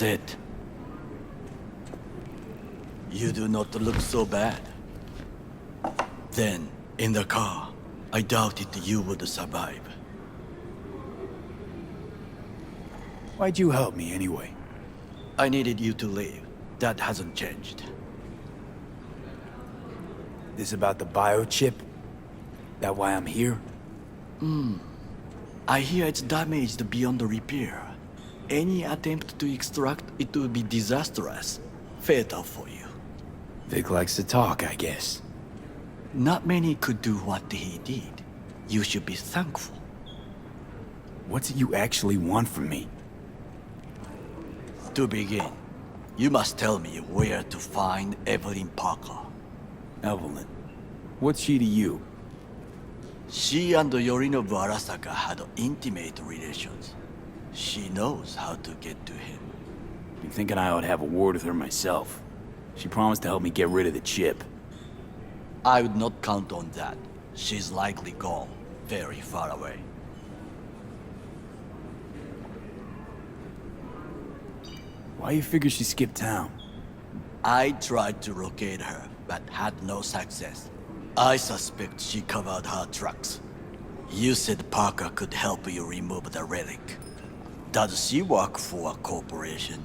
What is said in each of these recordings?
was it. You do not look so bad. Then, in the car, I doubted you would survive. Why'd you help me anyway? I needed you to leave. That hasn't changed. This about the biochip? That why I'm here? I hear it's damaged beyond repair. Any attempt to extract it would be disastrous. Fatal for you. Vic likes to talk, I guess. Not many could do what he did. You should be thankful. What's it you actually want from me? To begin, you must tell me where to find Evelyn Parker. Evelyn. What's she to you? She and Yorinobu Arasaka had intimate relations. She knows how to get to him. You're thinking I ought to have a word with her myself. She promised to help me get rid of the chip. I would not count on that. She's likely gone, very far away. Why you figure she skipped town? I tried to locate her, but had no success. I suspect she covered her tracks. You said Parker could help you remove the relic. Does she work for a corporation?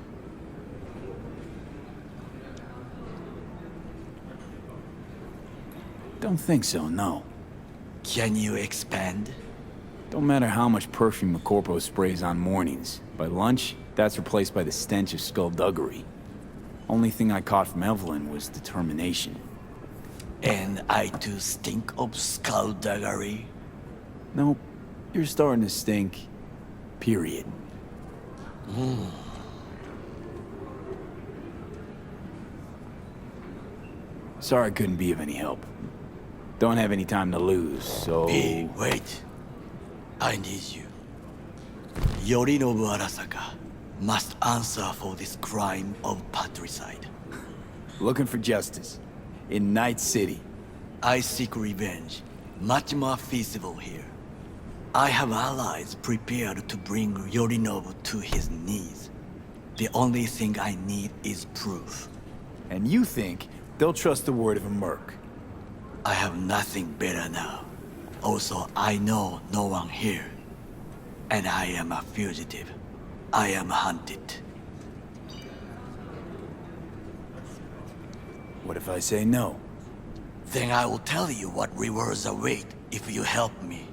Don't think so, no. Can you expand? Don't matter how much perfume a corpo sprays on mornings. By lunch, that's replaced by the stench of skullduggery. Only thing I caught from Evelyn was determination. And I too stink of skullduggery? Nope, you're starting to stink. Period. Sorry I couldn't be of any help. Don't have any time to lose, so... Hey, wait. I need you. Yorinobu Arasaka must answer for this crime of patricide. Looking for justice. In Night City. I seek revenge. Much more feasible here. I have allies prepared to bring Yorinobu to his knees. The only thing I need is proof. And you think they'll trust the word of a merc? I have nothing better now. Also, I know no one here. And I am a fugitive. I am hunted. What if I say no? Then I will tell you what rewards await if you help me.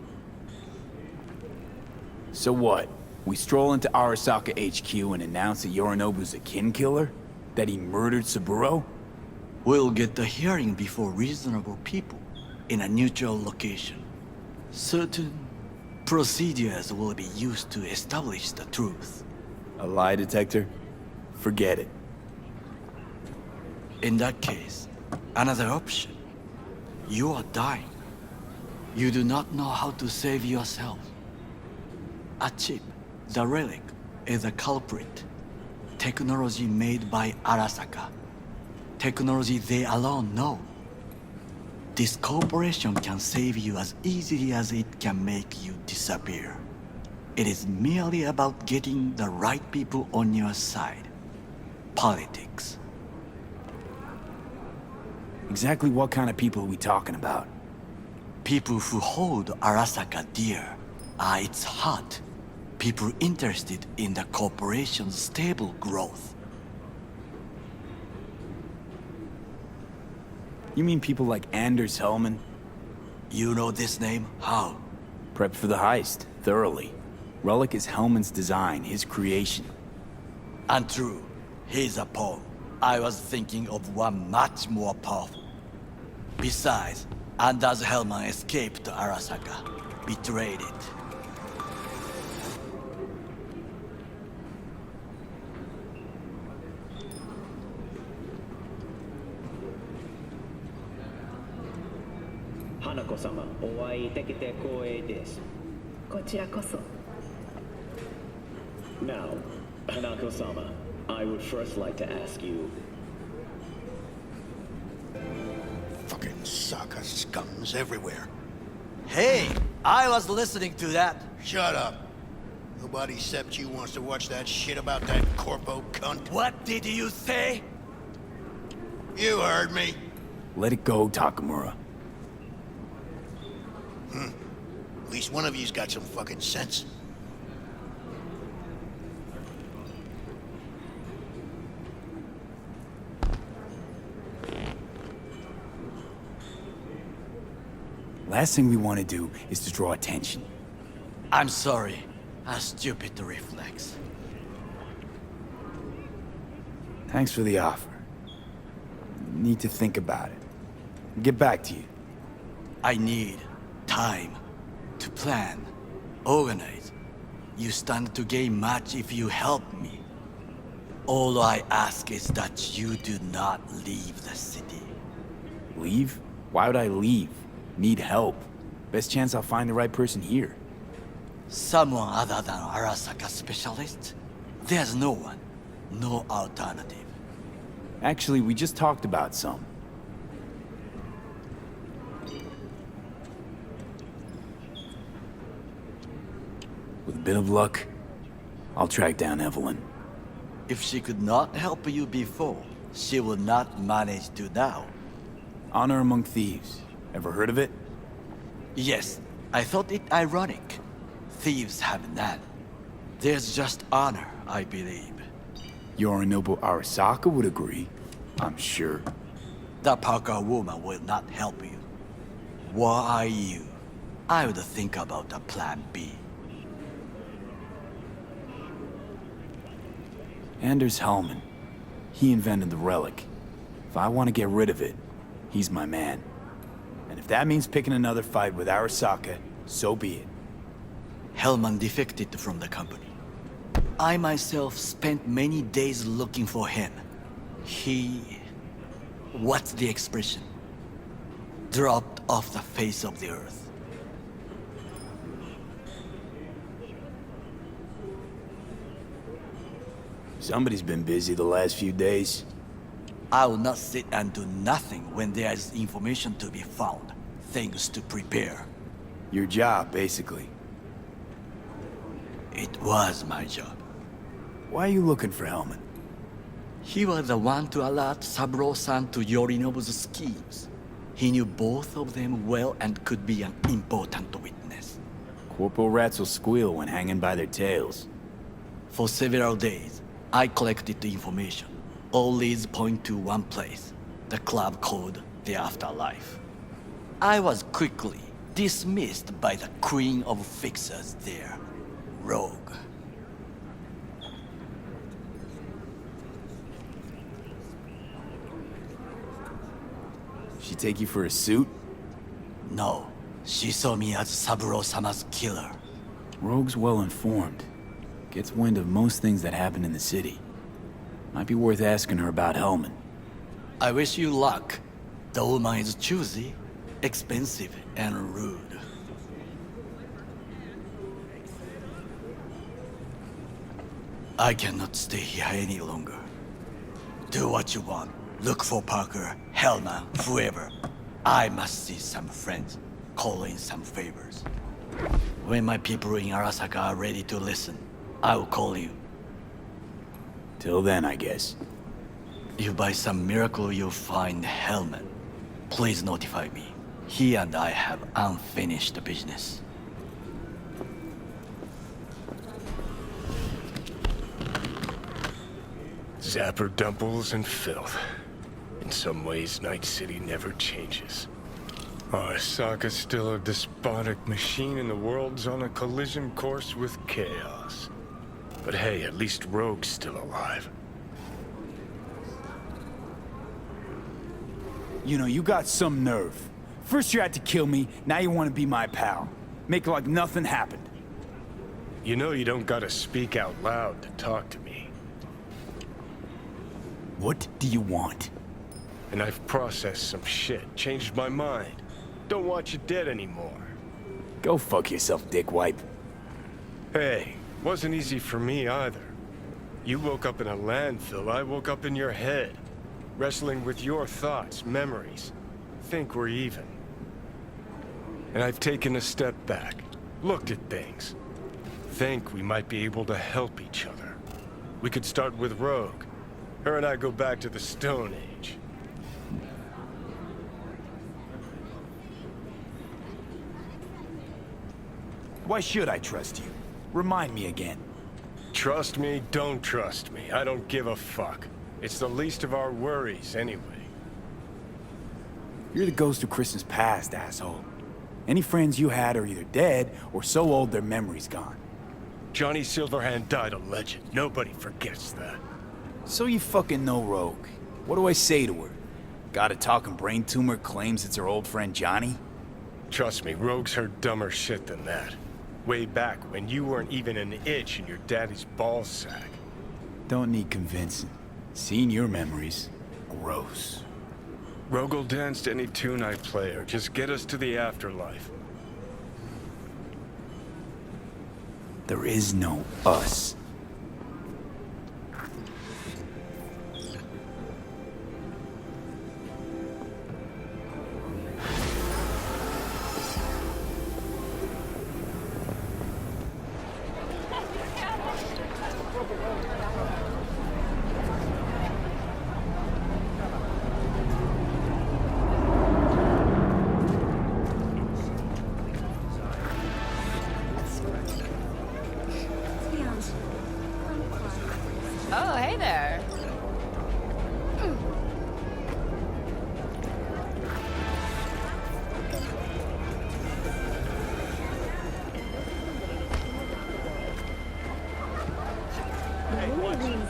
So what? We stroll into Arasaka HQ and announce that Yorinobu's a kin killer? That he murdered Saburo? We'll get the hearing before reasonable people in a neutral location. Certain procedures will be used to establish the truth. A lie detector? Forget it. In that case, another option. You are dying. You do not know how to save yourself. A chip, the relic, is a culprit. Technology made by Arasaka. Technology they alone know. This corporation can save you as easily as it can make you disappear. It is merely about getting the right people on your side. Politics. Exactly what kind of people are we talking about? People who hold Arasaka dear are its heart. People interested in the corporation's stable growth. You mean people like Anders Hellman? You know this name? How? Prepped for the heist, thoroughly. Relic is Hellman's design, his creation. Untrue. He's a pawn. I was thinking of one much more powerful. Besides, Anders Hellman escaped Arasaka. Betrayed it. Hanako-sama, お会いできて光栄です。こちらこそ。Now, Hanako-sama, I would first like to ask you. Fucking Saka scums everywhere. Hey, I was listening to that. Shut up. Nobody except you wants to watch that shit about that corpo cunt. What did you say? You heard me. Let it go, Takamura. At least one of you's got some fucking sense. Last thing we want to do is to draw attention. I'm sorry. A stupid reflex. Thanks for the offer. Need to think about it. Get back to you. I need time to plan, organize. You stand to gain much if you help me. All I ask is that you do not leave the city. Leave? Why would I leave? Need help. Best chance I'll find the right person here. Someone other than Arasaka specialist? There's no one. No alternative. Actually, we just talked about some. With a bit of luck, I'll track down Evelyn. If she could not help you before, she will not manage to now. Honor among thieves. Ever heard of it? Yes, I thought it ironic. Thieves have none. There's just honor, I believe. Yorinobu Arasaka would agree, I'm sure. The Parker woman will not help you. What are you? I would think about a plan B. Anders Hellman. He invented the relic. If I want to get rid of it, he's my man. And if that means picking another fight with Arasaka, so be it. Hellman defected from the company. I myself spent many days looking for him. He... what's the expression? Dropped off the face of the earth. Somebody's been busy the last few days. I will not sit and do nothing when there is information to be found. Things to prepare. Your job, basically. It was my job. Why are you looking for Hellman? He was the one to alert Saburo-san to Yorinobu's schemes. He knew both of them well and could be an important witness. Corpo rats will squeal when hanging by their tails. For several days, I collected the information. All leads point to one place, the club called the Afterlife. I was quickly dismissed by the queen of fixers there, Rogue. She take you for a suit? No, she saw me as Saburo-sama's killer. Rogue's well informed. Gets wind of most things that happen in the city. Might be worth asking her about Hellman. I wish you luck. The woman is choosy, expensive, and rude. I cannot stay here any longer. Do what you want. Look for Parker, Hellman, whoever. I must see some friends, call in some favors. When my people in Arasaka are ready to listen, I will call you. Till then, I guess. If by some miracle you find Hellman, please notify me. He and I have unfinished business. Zapper dumples and filth. In some ways, Night City never changes. Arasaka's still a despotic machine and the world's on a collision course with chaos. But hey, at least Rogue's still alive. You know, you got some nerve. First you had to kill me, now you want to be my pal. Make like nothing happened. You know you don't gotta speak out loud to talk to me. What do you want? And I've processed some shit, changed my mind. Don't want you dead anymore. Go fuck yourself, dickwipe. Hey, wasn't easy for me either. You woke up in a landfill, I woke up in your head. Wrestling with your thoughts, memories. Think we're even. And I've taken a step back, looked at things. think we might be able to help each other. We could start with Rogue. Her and I go back to the Stone Age. Why should I trust you? Remind me again. Trust me, don't trust me. I don't give a fuck. It's the least of our worries, anyway. You're the ghost of Christmas past, asshole. Any friends you had are either dead or so old their memory's gone. Johnny Silverhand died a legend. Nobody forgets that. So you fucking know Rogue. What do I say to her? Got a talking brain tumor claims it's her old friend Johnny? Trust me, Rogue's heard dumber shit than that. Way back when you weren't even an itch in your daddy's ballsack. Don't need convincing. Seeing your memories, gross. Rogue will dance to any tune I play her. Just get us to the afterlife. There is no us. Oh, hey there.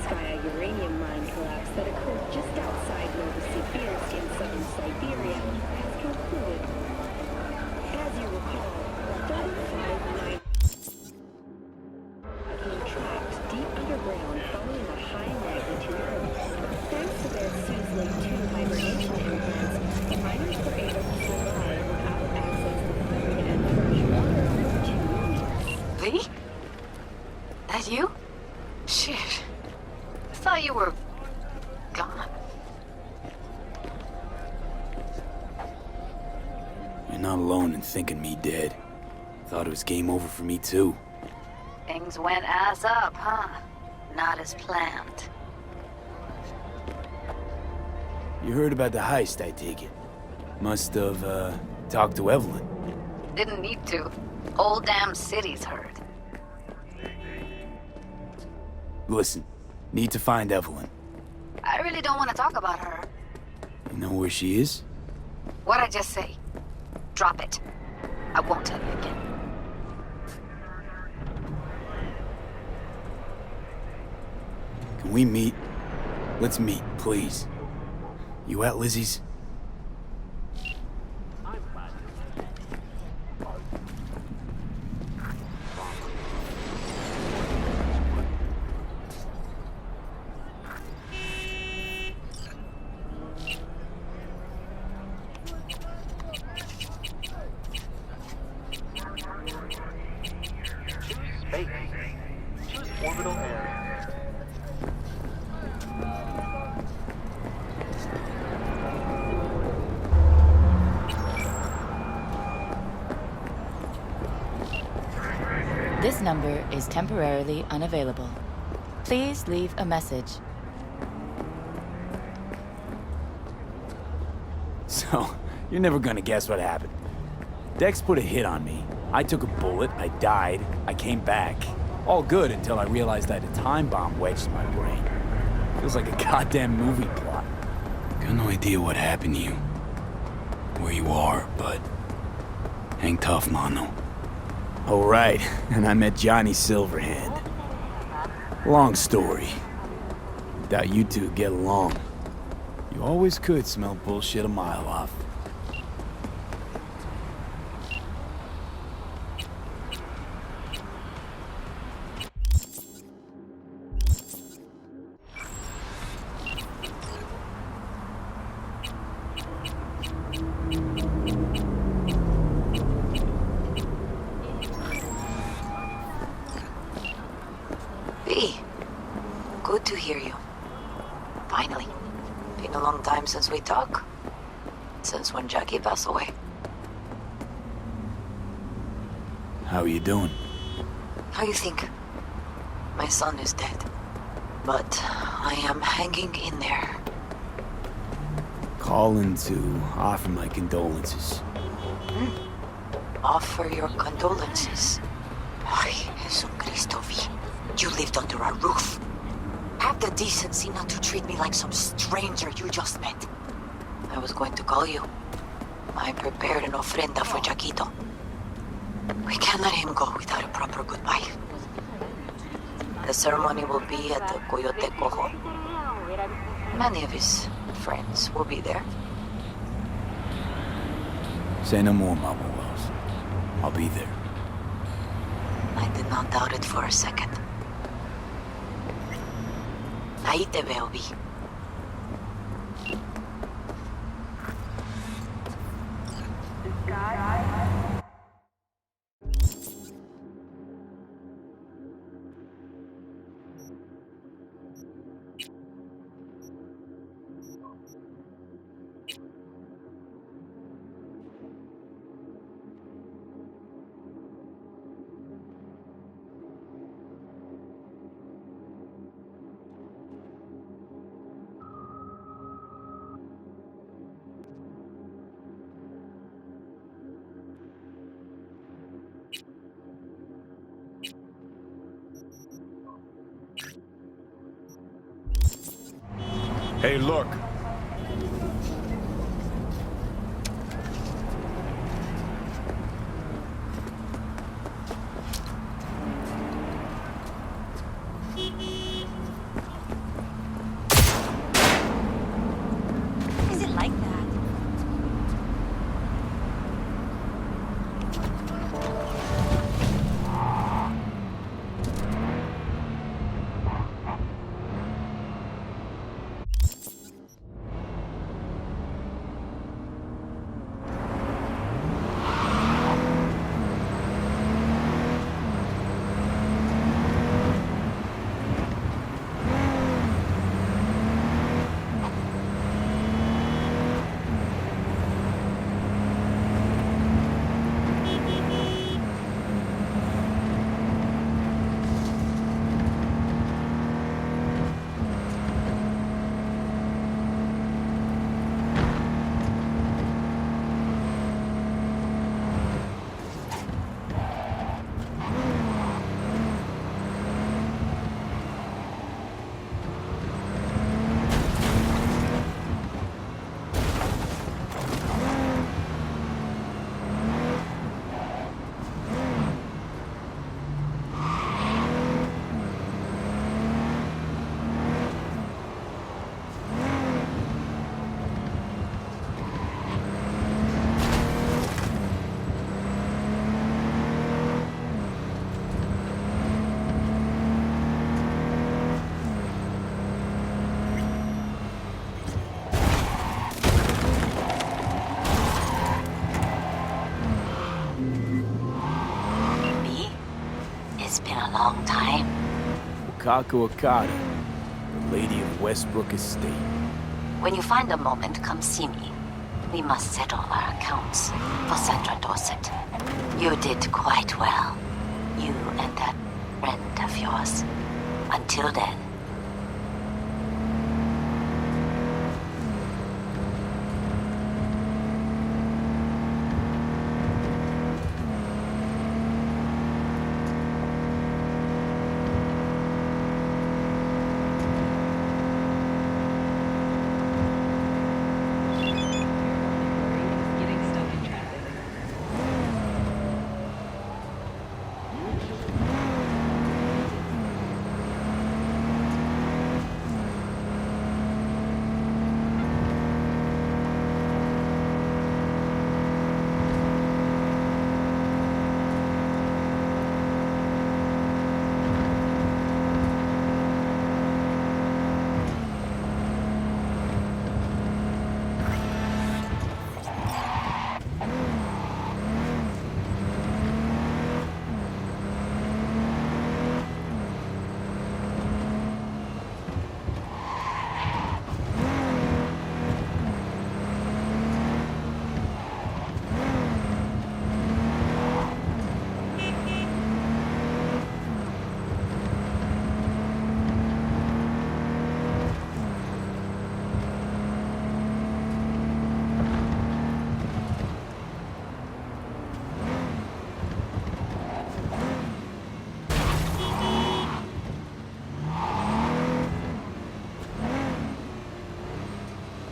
Sky uranium mine collapse that occurred just outside Novosibirsk in southern Siberia has concluded. As you recall, 35 being trapped deep underground following a high-magnitude earthquake. Thanks to their Seaslink 2 hibernation implants, the miners were able to survive without access to food and fresh water for 2 weeks. Lee? That you? Shit. I thought you were gone. You're not alone in thinking me dead. Thought it was game over for me too. Things went ass up, huh? Not as planned. You heard about the heist, I take it. Must have, talked to Evelyn. Didn't need to. Whole damn city's heard. Listen, need to find Evelyn. I really don't want to talk about her. You know where she is? What'd I just say? Drop it. I won't tell you again. Can we meet? Let's meet, please. You at Lizzie's? Space. Choose orbital area. This number is temporarily unavailable. Please leave a message. So, you're never gonna guess what happened. Dex put a hit on me. I took a bullet, I died, I came back. All good until I realized I had a time bomb wedged in my brain. Feels like a goddamn movie plot. Got no idea what happened to you. Where you are, but... hang tough, mano. Oh, right, and I met Johnny Silverhand. Long story. Doubt you two get along. You always could smell bullshit a mile off. B. Good to hear you. Finally. Been a long time since we talked. Since when Jackie passed away. How are you doing? How you think? My son is dead, but I am hanging in there. Calling to offer my condolences. Offer your condolences. Ay, Jesucristo V. You lived under a roof. Have the decency not to treat me like some stranger you just met. I was going to call you. I prepared an ofrenda for Jaquito. We can't let him go without a proper goodbye. The ceremony will be at the Coyote Cojo. Many of his friends will be there. Say no more, Mabulos. I'll be there. I did not doubt it for a second. Ahí te veo, Vi. Hey, look. Is it like that? It's been a long time. Wakako Okada, the Lady of Westbrook Estate. When you find a moment, come see me. We must settle our accounts for Sandra Dorset. You did quite well. You and that friend of yours. Until then.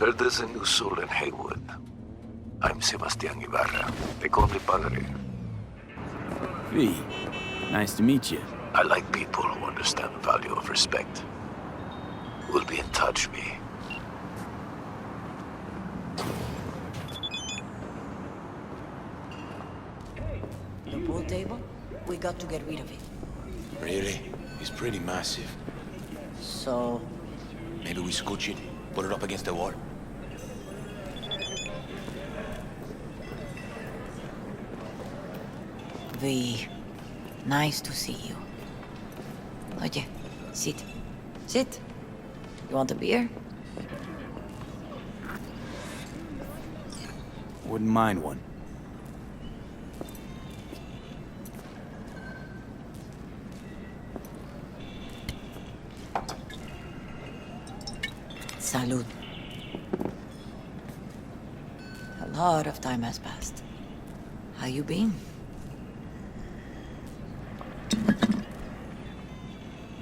Heard there's a new soul in Haywood. I'm Sebastián Ibarra. They call me Padre. V, nice to meet you. I like people who understand the value of respect. We'll be in touch, V. The pool table? We got to get rid of it. Really? It's pretty massive. So, Maybe we scooch it, put it up against the wall. V, nice to see you. Oye, sit. Sit. You want a beer? Wouldn't mind one. Salud. A lot of time has passed. How you been?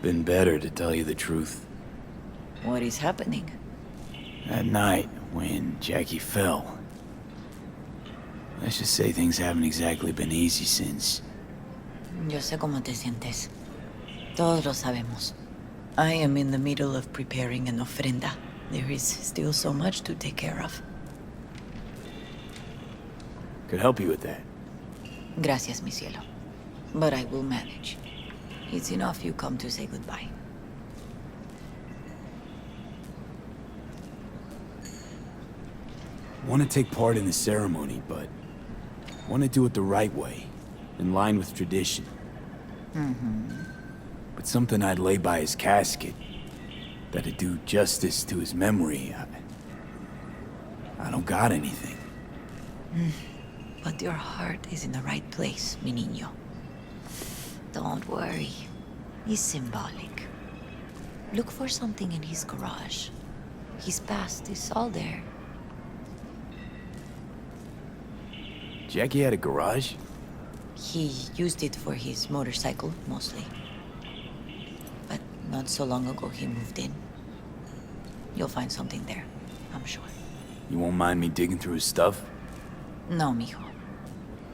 Been better, to tell you the truth. What is happening? That night, when Jackie fell. Let's just say things haven't exactly been easy since. Yo sé cómo te sientes. Todos lo sabemos. I am in the middle of preparing an ofrenda. There is still so much to take care of. Could help you with that. Gracias, mi cielo. But I will manage. It's enough you come to say goodbye. Want to take part in the ceremony, but want to do it the right way, in line with tradition. But something I'd lay by his casket, that'd do justice to his memory. I don't got anything. But your heart is in the right place, mi niño. Don't worry. It's symbolic. Look for something in his garage. His past is all there. Jackie had a garage? He used it for his motorcycle, mostly. But not so long ago he moved in. You'll find something there, I'm sure. You won't mind me digging through his stuff? No, mijo.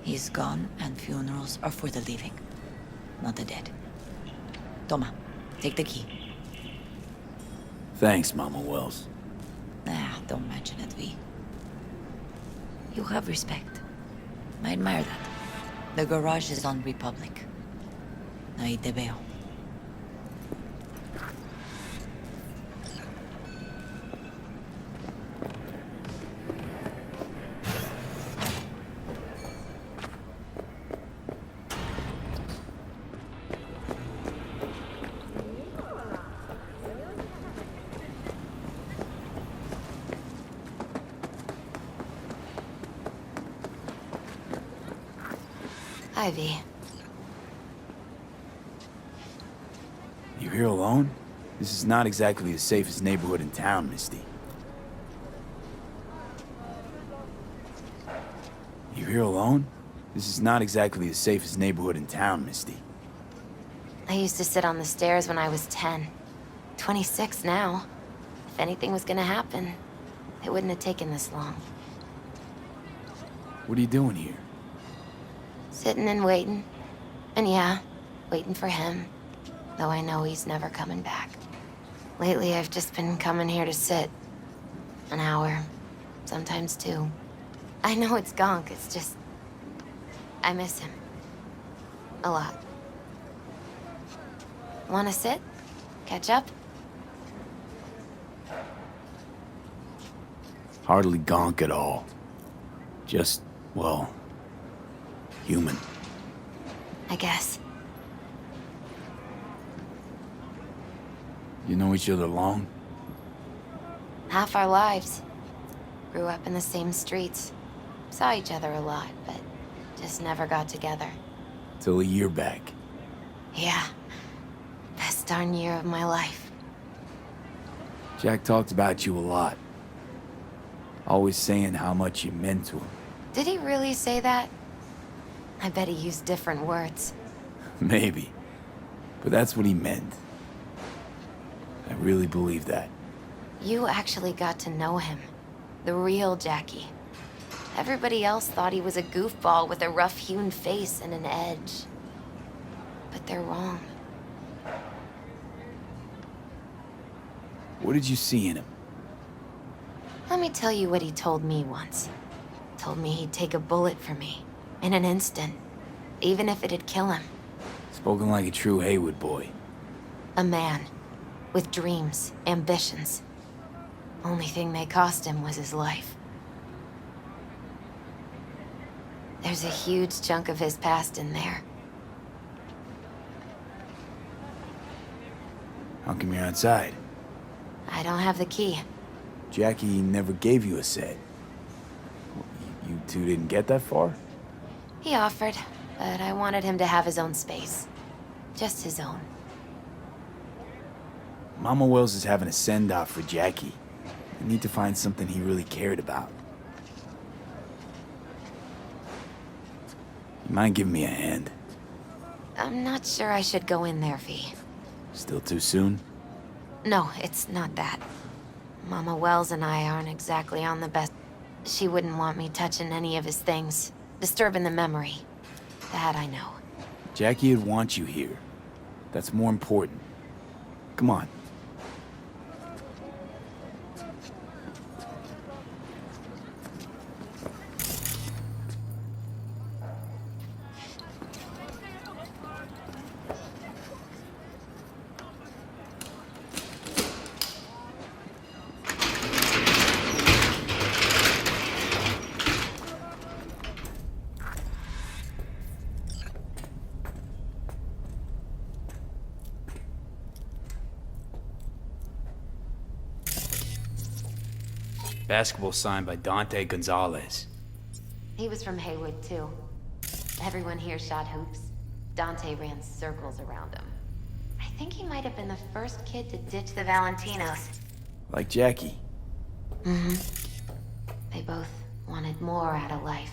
He's gone, and funerals are for the living, not the dead. Toma, take the key. Thanks, Mama Wells. Don't mention it, V. You have respect. I admire that. The garage is on Republic. Ahí te veo. Ivy. You here alone? This is not exactly the safest neighborhood in town, Misty. You here alone? This is not exactly the safest neighborhood in town, Misty. I used to sit on the stairs when I was 10. 26 now. If anything was gonna happen, it wouldn't have taken this long. What are you doing here? Sitting and waiting. And yeah, waiting for him. Though I know he's never coming back. Lately, I've just been coming here to sit. An hour. Sometimes 2. I know it's gonk, it's just... I miss him. A lot. Wanna sit? Catch up? Hardly gonk at all. Just, well, human. I guess. You know each other long? Half our lives. Grew up in the same streets. Saw each other a lot, but just never got together. Till a year back. Yeah. Best darn year of my life. Jack talked about you a lot. Always saying how much you meant to him. Did he really say that? I bet he used different words. Maybe. But that's what he meant. I really believe that. You actually got to know him. The real Jackie. Everybody else thought he was a goofball with a rough-hewn face and an edge. But they're wrong. What did you see in him? Let me tell you what he told me once. Told me he'd take a bullet for me, in an instant, even if it'd kill him. Spoken like a true Haywood boy. A man, with dreams, ambitions. Only thing they cost him was his life. There's a huge chunk of his past in there. How come you're outside? I don't have the key. Jackie never gave you a set. You two didn't get that far? He offered, but I wanted him to have his own space. Just his own. Mama Wells is having a send-off for Jackie. I need to find something he really cared about. You mind giving me a hand? I'm not sure I should go in there, V. Still too soon? No, it's not that. Mama Wells and I aren't exactly on the best. She wouldn't want me touching any of his things, disturbing the memory. That I know. Jackie would want you here. That's more important. Come on. Basketball signed by Dante Gonzalez. He was from Haywood, too. Everyone here shot hoops. Dante ran circles around him. I think he might have been the first kid to ditch the Valentinos. Like Jackie. Mm-hmm. They both wanted more out of life.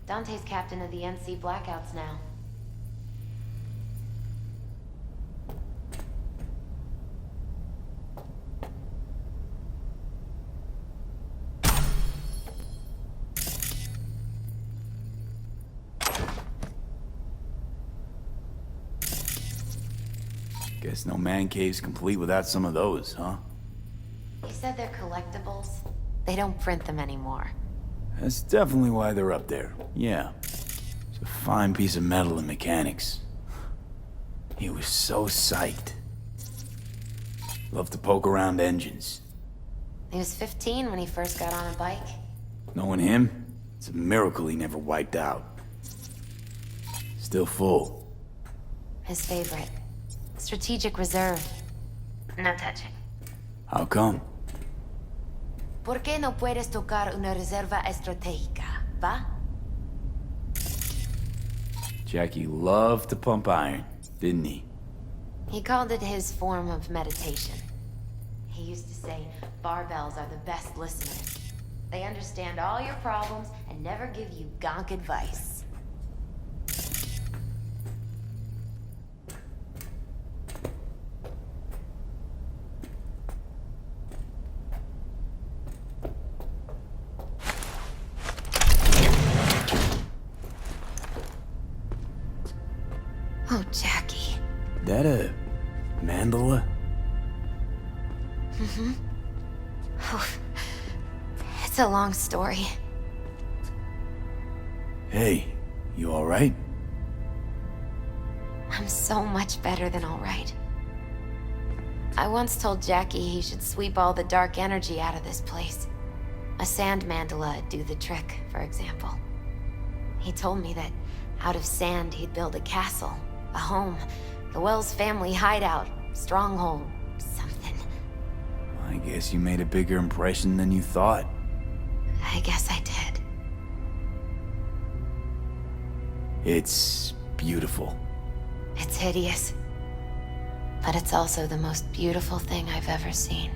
Dante's captain of the NC Blackouts now. Guess no man cave's complete without some of those, huh? He said they're collectibles. They don't print them anymore. That's definitely why they're up there. Yeah. It's a fine piece of metal and mechanics. He was so psyched. Loved to poke around engines. He was 15 when he first got on a bike. Knowing him, it's a miracle he never wiped out. Still full. His favorite. Strategic reserve. No touching. How come? ¿Por qué no puedes tocar una reserva estratégica, va? Jackie loved to pump iron, didn't he? He called it his form of meditation. He used to say barbells are the best listeners. They understand all your problems and never give you gonk advice. Oh, Jackie. That a mandala? Mm-hmm. Oh, it's a long story. Hey, you alright? I'm so much better than alright. I once told Jackie he should sweep all the dark energy out of this place. A sand mandala'd do the trick, for example. He told me that out of sand he'd build a castle, a home, the Wells family hideout, stronghold, something. I guess you made a bigger impression than you thought. I guess I did. It's beautiful. It's hideous. But it's also the most beautiful thing I've ever seen.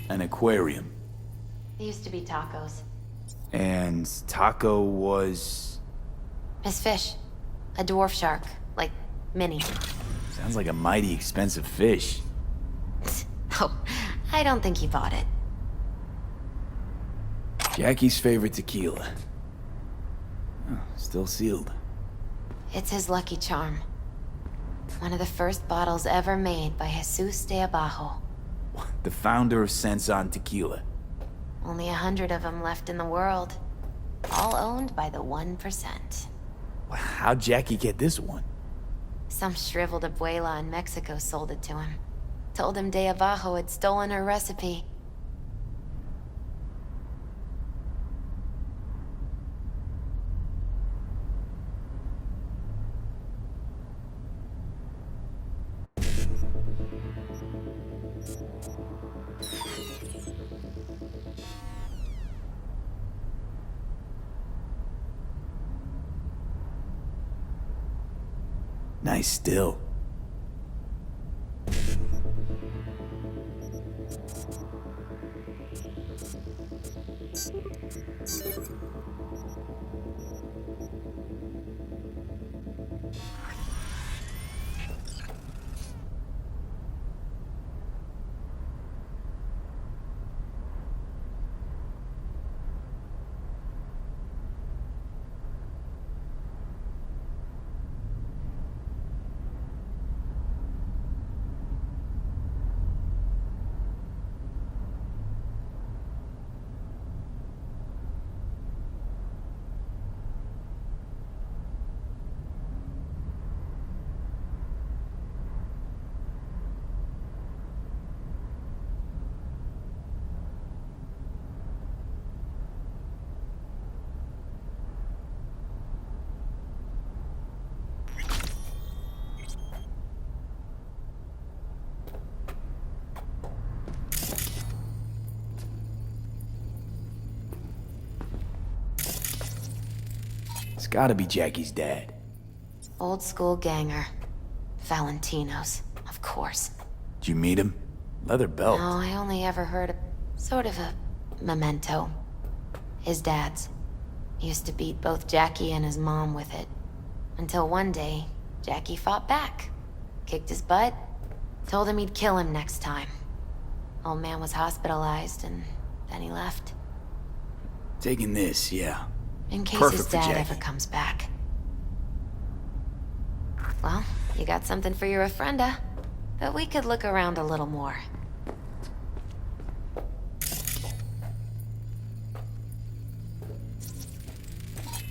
An aquarium. It used to be Taco's. And Taco was... His fish. A dwarf shark. Like Minnie. Sounds like a mighty expensive fish. Oh, I don't think he bought it. Jackie's favorite tequila. Oh, still sealed. It's his lucky charm. One of the first bottles ever made by Jesus de Abajo. The founder of Sensan Tequila. Only 100 of them left in the world. All owned by the 1%. How'd Jackie get this one? Some shriveled abuela in Mexico sold it to him. Told him de Abajo had stolen her recipe. Nice still. It's gotta be Jackie's dad. Old school ganger. Valentino's, of course. Did you meet him? Leather belt. No, I only ever heard sort of a memento. His dad's. Used to beat both Jackie and his mom with it. Until one day, Jackie fought back. Kicked his butt. Told him he'd kill him next time. Old man was hospitalized, and then he left. Taking this, yeah. In case Perfect his for dad Jackie. ever comes back. Well, you got something for your ofrenda. But we could look around a little more.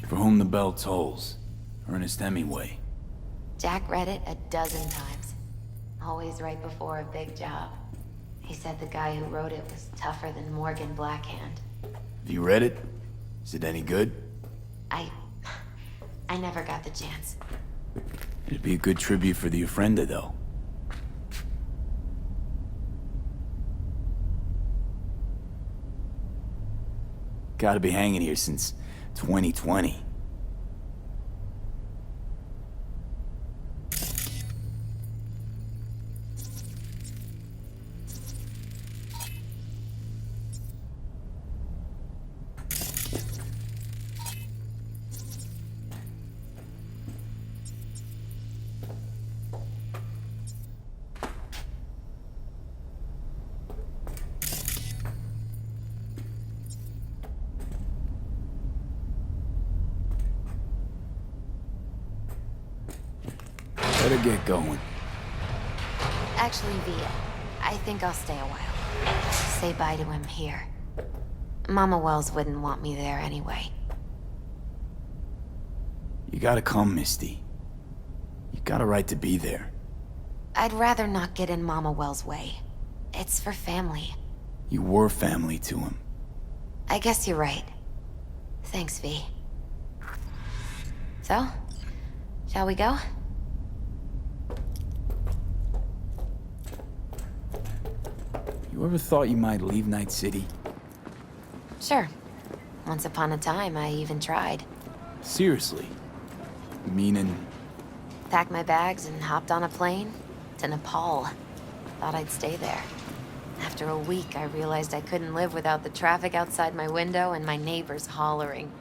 For whom the bell tolls. Ernest Hemingway. Jack read it a dozen times. Always right before a big job. He said the guy who wrote it was tougher than Morgan Blackhand. Have you read it? Is it any good? I never got the chance. It'd be a good tribute for the ofrenda, though. Gotta be hanging here since 2020. Better get going. Actually, V, I think I'll stay a while. Say bye to him here. Mama Wells wouldn't want me there anyway. You gotta come, Misty. You got a right to be there. I'd rather not get in Mama Wells' way. It's for family. You were family to him. I guess you're right. Thanks, V. So, shall we go? You ever thought you might leave Night City? Sure. Once upon a time, I even tried. Seriously? Meaning? Packed my bags and hopped on a plane to Nepal. Thought I'd stay there. After a week, I realized I couldn't live without the traffic outside my window and my neighbors hollering.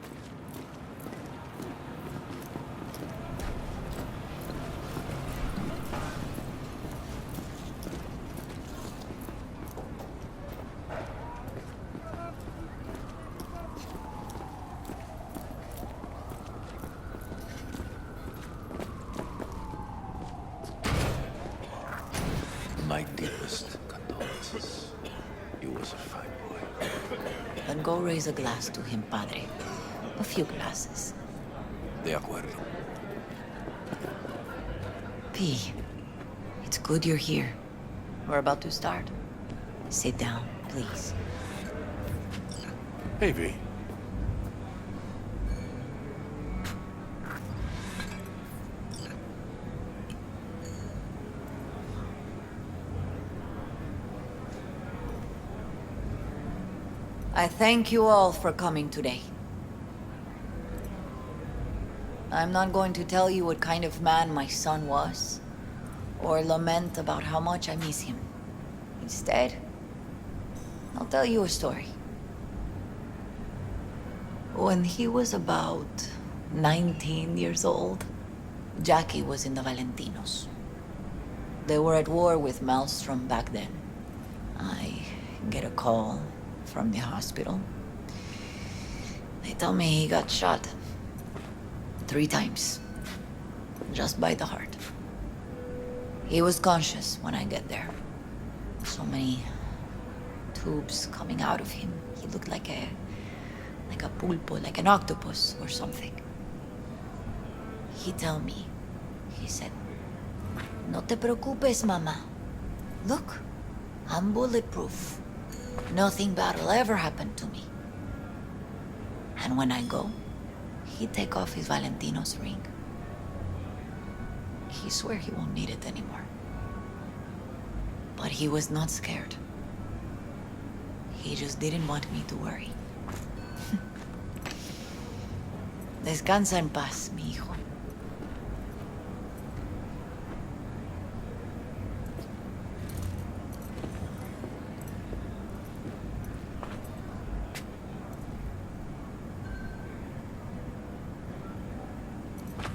Best condolences. You was a fine boy. Then go raise a glass to him, padre. A few glasses. De acuerdo. P, it's good you're here. We're about to start. Sit down, please. Hey, V. I thank you all for coming today. I'm not going to tell you what kind of man my son was, or lament about how much I miss him. Instead, I'll tell you a story. When he was about 19 years old, Jackie was in the Valentinos. They were at war with Maelstrom back then. I get a call from the hospital. They tell me he got shot 3 times, just by the heart. He was conscious when I get there. So many tubes coming out of him. He looked like a pulpo, like an octopus or something. He tell me, he said, "No te preocupes, mama. Look, I'm bulletproof. Nothing bad will ever happen to me." And when I go, he take off his Valentino's ring. He swear he won't need it anymore. But he was not scared. He just didn't want me to worry. Descansa en paz, mi hijo.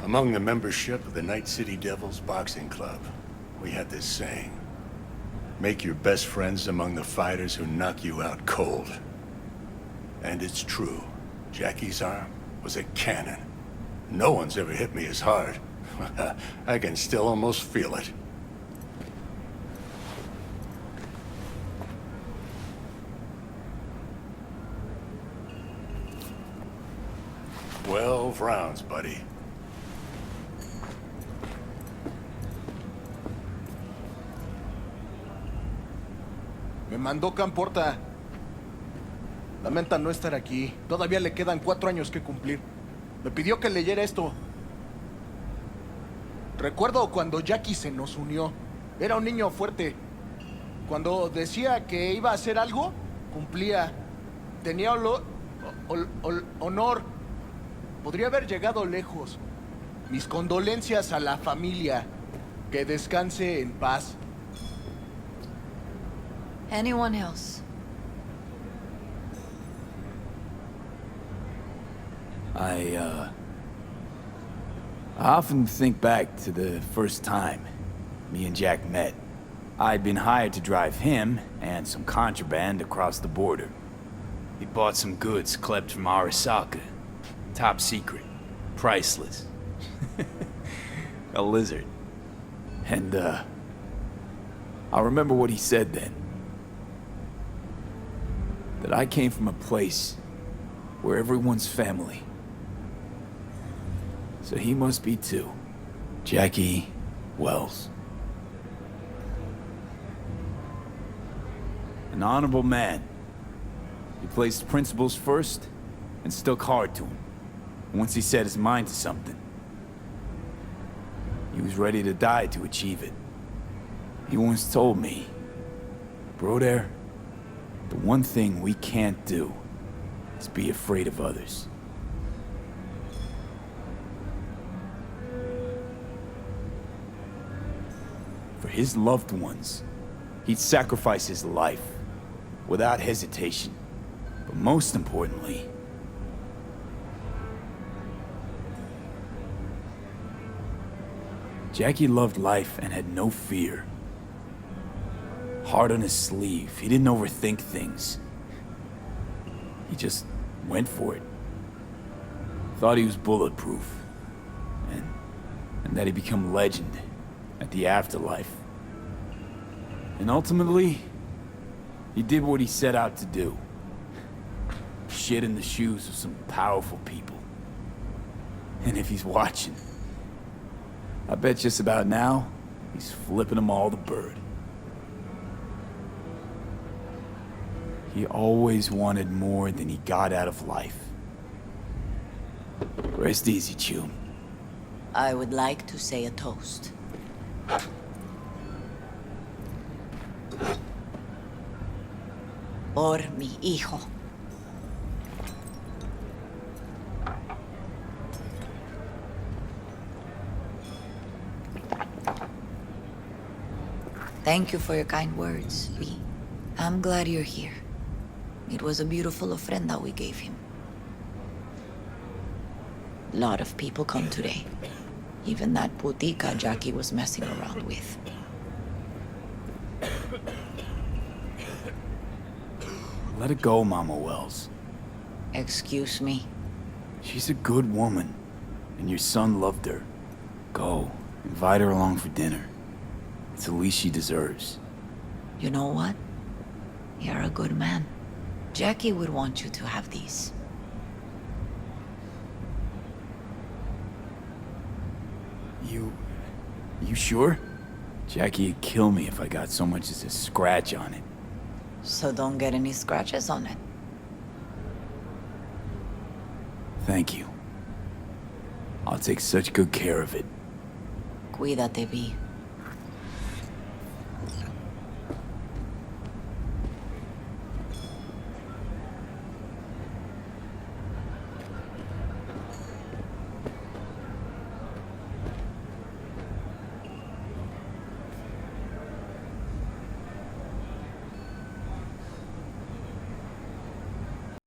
Among the membership of the Night City Devils Boxing Club, we had this saying: make your best friends among the fighters who knock you out cold. And it's true. Jackie's arm was a cannon. No one's ever hit me as hard. I can still almost feel it. "12 rounds, buddy." Me mandó Camporta. Lamenta no estar aquí. Todavía le quedan 4 años que cumplir. Me pidió que leyera esto. Recuerdo cuando Jackie se nos unió. Era un niño fuerte. Cuando decía que iba a hacer algo, cumplía. Tenía honor. Podría haber llegado lejos. Mis condolencias a la familia. Que descanse en paz. Anyone else? I often think back to the first time me and Jack met. I'd been hired to drive him and some contraband across the border. He bought some goods klebbed from Arasaka. Top secret. Priceless. A lizard. And, I remember what he said then. That I came from a place where everyone's family. So he must be too. Jackie Wells. An honorable man. He placed principles first and stuck hard to him. Once he set his mind to something, he was ready to die to achieve it. He once told me, "Broder, the one thing we can't do is be afraid of others." For his loved ones, he'd sacrifice his life without hesitation. But most importantly, Jackie loved life and had no fear. Heart on his sleeve, he didn't overthink things. He just went for it. Thought he was bulletproof. And that he'd become legend at the afterlife. And ultimately, he did what he set out to do. Shit in the shoes of some powerful people. And if he's watching, I bet just about now, he's flipping them all the bird. He always wanted more than he got out of life. Rest easy, Chum. I would like to say a toast. Por mi hijo. Thank you for your kind words, V. I'm glad you're here. It was a beautiful ofrenda we gave him. A lot of people come today. Even that putica Jackie was messing around with. Let it go, Mama Wells. Excuse me? She's a good woman, and your son loved her. Go, invite her along for dinner. It's the least she deserves. You know what? You're a good man. Jackie would want you to have these. You sure? Jackie'd kill me if I got so much as a scratch on it. So don't get any scratches on it. Thank you. I'll take such good care of it. Cuídate, V.